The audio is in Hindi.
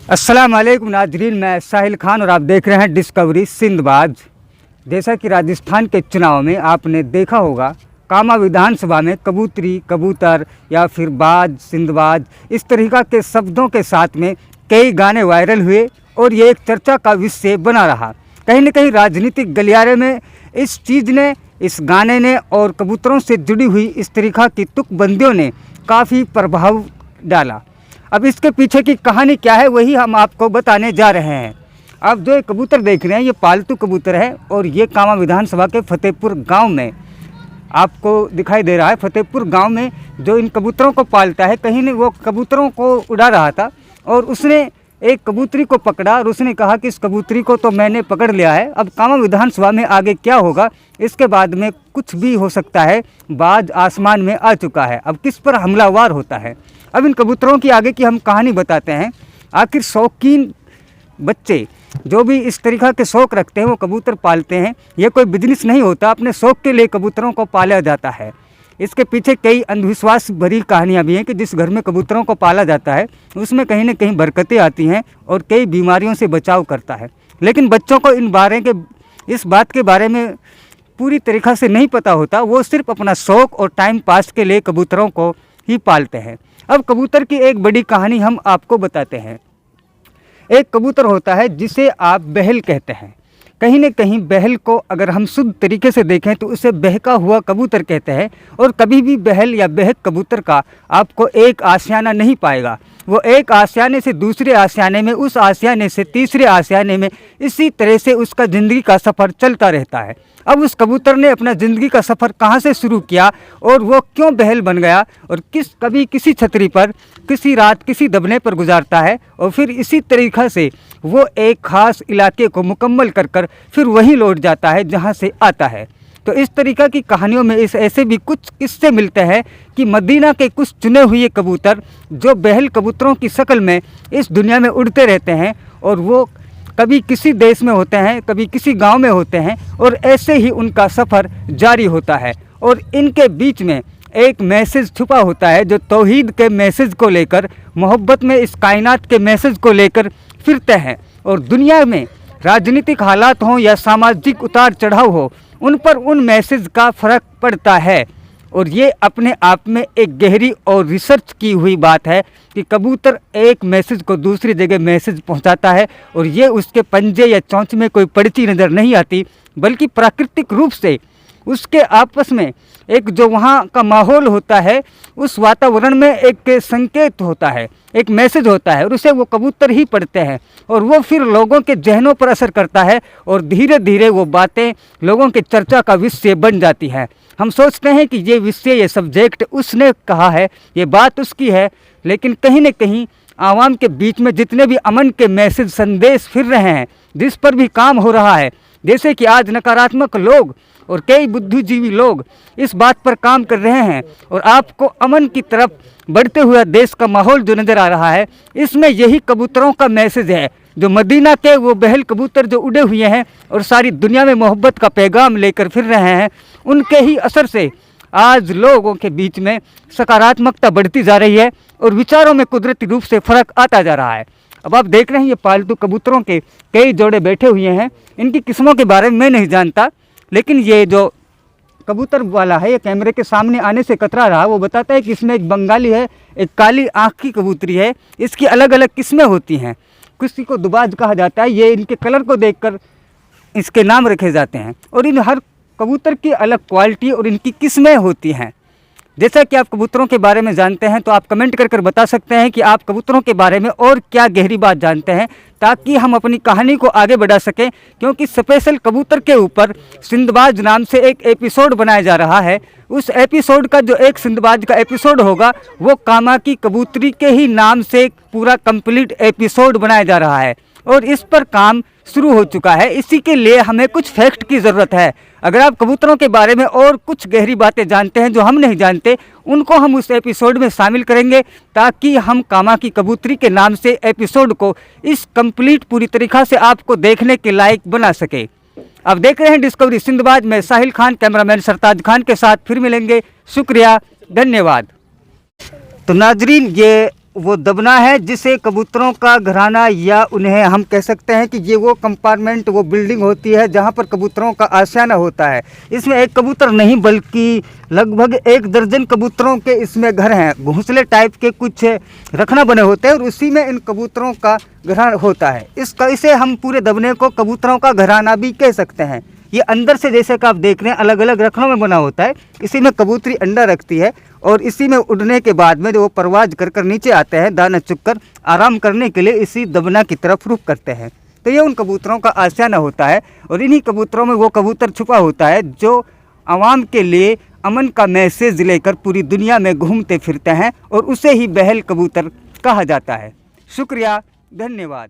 अस्सलाम वालेकुम नाजरीन, मैं साहिल खान और आप देख रहे हैं डिस्कवरी सिंधबाज। जैसा कि राजस्थान के चुनाव में आपने देखा होगा, कामा विधानसभा में कबूतरी, कबूतर या फिर बाज, सिंधबाज इस तरीक़ा के शब्दों के साथ में कई गाने वायरल हुए और ये एक चर्चा का विषय बना रहा। कहीं न कहीं राजनीतिक गलियारे में इस चीज़ ने, इस गाने ने और कबूतरों से जुड़ी हुई इस तरीक़ा की तुकबंदियों ने काफ़ी प्रभाव डाला। अब इसके पीछे की कहानी क्या है वही हम आपको बताने जा रहे हैं। आप जो ये कबूतर देख रहे हैं ये पालतू कबूतर है और ये कामा विधानसभा के फतेहपुर गांव में आपको दिखाई दे रहा है। फतेहपुर गांव में जो इन कबूतरों को पालता है, कहीं ने वो कबूतरों को उड़ा रहा था और उसने एक कबूतरी को पकड़ा और उसने कहा कि इस कबूतरी को तो मैंने पकड़ लिया है, अब कामा विधानसभा में आगे क्या होगा, इसके बाद में कुछ भी हो सकता है। बाज आसमान में आ चुका है, अब किस पर हमलावर होता है। अब इन कबूतरों की आगे की हम कहानी बताते हैं। आखिर शौकीन बच्चे जो भी इस तरीक़ा के शौक़ रखते हैं वो कबूतर पालते हैं। ये कोई बिजनेस नहीं होता, अपने शौक़ के लिए कबूतरों को पाला जाता है। इसके पीछे कई अंधविश्वास भरी कहानियाँ भी हैं कि जिस घर में कबूतरों को पाला जाता है उसमें कहीं न कहीं बरकतें आती हैं और कई बीमारियों से बचाव करता है। लेकिन बच्चों को इस बात के बारे में पूरी तरीक़ा से नहीं पता होता। वो सिर्फ अपना शौक़ और टाइम पास के लिए कबूतरों को ही पालते हैं। अब कबूतर की एक बड़ी कहानी हम आपको बताते हैं। एक कबूतर होता है जिसे आप बहल कहते हैं। कहीं न कहीं बहल को अगर हम शुद्ध तरीके से देखें तो उसे बहका हुआ कबूतर कहते हैं। और कभी भी बहल या बहक कबूतर का आपको एक आशियाना नहीं पाएगा। वो एक आशियाने से दूसरे आशियाने में, उस आशियाने से तीसरे आशियाने में, इसी तरह से उसका ज़िंदगी का सफ़र चलता रहता है। अब उस कबूतर ने अपना ज़िंदगी का सफ़र कहाँ से शुरू किया और वो क्यों बहल बन गया और कभी किसी छतरी पर, किसी रात किसी दबने पर गुजारता है और फिर इसी तरीक़ा से वो एक ख़ास इलाके को मुकम्मल कर फिर वहीं लौट जाता है जहाँ से आता है। तो इस तरीक़ा की कहानियों में ऐसे भी कुछ किस्से मिलते हैं कि मदीना के कुछ चुने हुए कबूतर जो बहल कबूतरों की शक्ल में इस दुनिया में उड़ते रहते हैं और वो कभी किसी देश में होते हैं, कभी किसी गांव में होते हैं और ऐसे ही उनका सफ़र जारी होता है। और इनके बीच में एक मैसेज छुपा होता है जो तौहीद के मैसेज को लेकर, मोहब्बत में इस कायनात के मैसेज को लेकर फिरते हैं। और दुनिया में राजनीतिक हालात हों या सामाजिक उतार चढ़ाव हो, उन पर उन मैसेज का फ़र्क पड़ता है। और ये अपने आप में एक गहरी और रिसर्च की हुई बात है कि कबूतर एक मैसेज को दूसरी जगह मैसेज पहुंचाता है और ये उसके पंजे या चोंच में कोई पर्ची नज़र नहीं आती, बल्कि प्राकृतिक रूप से उसके आपस में एक जो वहाँ का माहौल होता है, उस वातावरण में एक संकेत होता है, एक मैसेज होता है और उसे वो कबूतर ही पढ़ते हैं और वो फिर लोगों के जहनों पर असर करता है और धीरे धीरे वो बातें लोगों के चर्चा का विषय बन जाती हैं। हम सोचते हैं कि ये विषय, ये सब्जेक्ट उसने कहा है, ये बात उसकी है, लेकिन कहीं न कहीं आवाम के बीच में जितने भी अमन के मैसेज, संदेश फिर रहे हैं, जिस पर भी काम हो रहा है, जैसे कि आज नकारात्मक लोग और कई बुद्धिजीवी लोग इस बात पर काम कर रहे हैं और आपको अमन की तरफ बढ़ते हुए देश का माहौल जो नज़र आ रहा है, इसमें यही कबूतरों का मैसेज है। जो मदीना के वो बहल कबूतर जो उड़े हुए हैं और सारी दुनिया में मोहब्बत का पैगाम लेकर फिर रहे हैं, उनके ही असर से आज लोगों के बीच में सकारात्मकता बढ़ती जा रही है और विचारों में कुदरती रूप से फ़र्क आता जा रहा है। अब आप देख रहे हैं ये पालतू कबूतरों के कई जोड़े बैठे हुए हैं। इनकी किस्मों के बारे में मैं नहीं जानता, लेकिन ये जो कबूतर वाला है ये कैमरे के सामने आने से कतरा रहा। वो बताता है कि इसमें एक बंगाली है, एक काली आँख की कबूतरी है। इसकी अलग अलग किस्में होती हैं, किसी को दुबाज कहा जाता है। ये इनके कलर को देखकर इसके नाम रखे जाते हैं और इन हर कबूतर की अलग क्वालिटी और इनकी किस्में होती हैं। जैसा कि आप कबूतरों के बारे में जानते हैं तो आप कमेंट कर बता सकते हैं कि आप कबूतरों के बारे में और क्या गहरी बात जानते हैं, ताकि हम अपनी कहानी को आगे बढ़ा सकें। क्योंकि स्पेशल कबूतर के ऊपर सिंधबाज नाम से एक एपिसोड बनाया जा रहा है। उस एपिसोड का जो एक सिंधबाज का एपिसोड होगा वो कामा की कबूतरी के ही नाम से पूरा कंप्लीट एपिसोड बनाया जा रहा है और इस पर काम शुरू हो चुका है। इसी के लिए हमें कुछ फैक्ट की ज़रूरत है। अगर आप कबूतरों के बारे में और कुछ गहरी बातें जानते हैं जो हम नहीं जानते, उनको हम उस एपिसोड में शामिल करेंगे ताकि हम कामा की कबूतरी के नाम से एपिसोड को इस कंप्लीट पूरी तरीक़ा से आपको देखने के लायक बना सके। अब देख रहे हैं डिस्कवरी सिंधबाज में साहिल खान, कैमरामैन सरताज खान के साथ फिर मिलेंगे। शुक्रिया, धन्यवाद। तो नाजरीन, ये वो दबना है जिसे कबूतरों का घराना या उन्हें हम कह सकते हैं कि ये वो कंपार्टमेंट, वो बिल्डिंग होती है जहाँ पर कबूतरों का आशियाना होता है। इसमें एक कबूतर नहीं बल्कि लगभग 1 दर्जन कबूतरों के इसमें घर हैं। घोंसले टाइप के कुछ रखना बने होते हैं और उसी में इन कबूतरों का घर होता है। इसे हम पूरे दबने को कबूतरों का घराना भी कह सकते हैं। ये अंदर से जैसे कि आप देख रहे हैं अलग अलग रखनों में बना होता है। इसी में कबूतरी अंडा रखती है और इसी में उड़ने के बाद में जो वो परवाज कर नीचे आते हैं दाना चुगकर आराम करने के लिए इसी दबना की तरफ रुख करते हैं। तो ये उन कबूतरों का आशियाना होता है और इन्हीं कबूतरों में वो कबूतर छुपा होता है जो आवाम के लिए अमन का मैसेज लेकर पूरी दुनिया में घूमते फिरते हैं और उसे ही बहल कबूतर कहा जाता है। शुक्रिया, धन्यवाद।